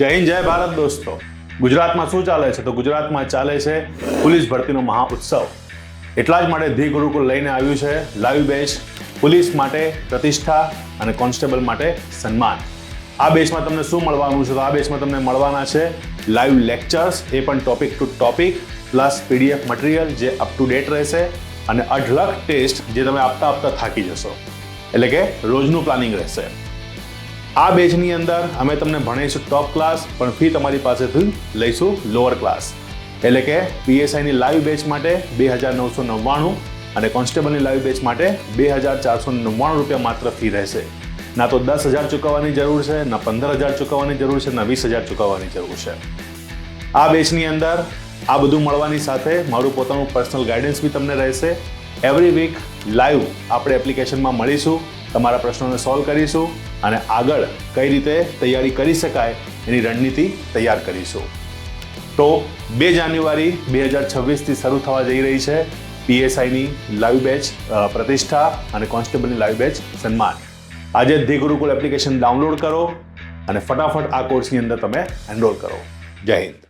જય હિન્દ જય ભારત દોસ્તો. ગુજરાતમાં શું ચાલે છે? તો ગુજરાતમાં ચાલે છે પોલીસ ભરતીનો મહા ઉત્સવ. એટલા જ માટે ધી ગુરુકુલ લઈને આવ્યું છે લાઈવ બેચ પોલીસ માટે પ્રતિષ્ઠા અને કોન્સ્ટેબલ માટે સન્માન. આ બેચમાં તમને શું મળવાનું છે? તો આ બેચમાં તમને મળવાના છે લાઈવ લેક્ચર્સ, એ પણ topic to topic, plus PDF material જે અપ ટુ ડેટ રહેશે અને અઢળક ટેસ્ટ જે તમે આપતા થાકી જશો. એટલે કે રોજનું પ્લાનિંગ રહેશે. આ બેચની અંદર અમે તમને ભણાવીશું ટોપ ક્લાસ, પણ ફી તમારી પાસેથી લઈશું લોઅર ક્લાસ. એટલે કે પીએસઆઈની લાઈવ બેચ માટે 2,999 અને કોન્સ્ટેબલની લાઈવ બેચ માટે 2,499 રૂપિયા માત્ર ફી રહેશે. ના તો 10,000 ચૂકવવાની જરૂર છે, ના 15,000 ચૂકવવાની જરૂર છે, ના 20,000 ચૂકવવાની જરૂર છે. આ બેચની અંદર આ બધું મળવાની સાથે મારું પોતાનું પર્સનલ ગાઈડન્સ બી તમને રહેશે. એવરી વીક લાઈવ આપણે એપ્લિકેશનમાં મળીશું, તમારા પ્રશ્નોને સોલ્વ કરીશું અને આગળ કઈ રીતે તૈયારી કરી શકાય એની રણનીતિ તૈયાર કરીશું. તો 2 જાન્યુઆરી 2026થી શરૂ થવા જઈ રહી છે પીએસઆઈની લાઈવ બેચ પ્રતિષ્ઠા અને કોન્સ્ટેબલની લાઈવ બેચ સન્માન. આજે ધી ગુરુકુલ એપ્લિકેશન ડાઉનલોડ કરો અને ફટાફટ આ કોર્સની અંદર તમે એનરોલ કરો. જય હિન્દ.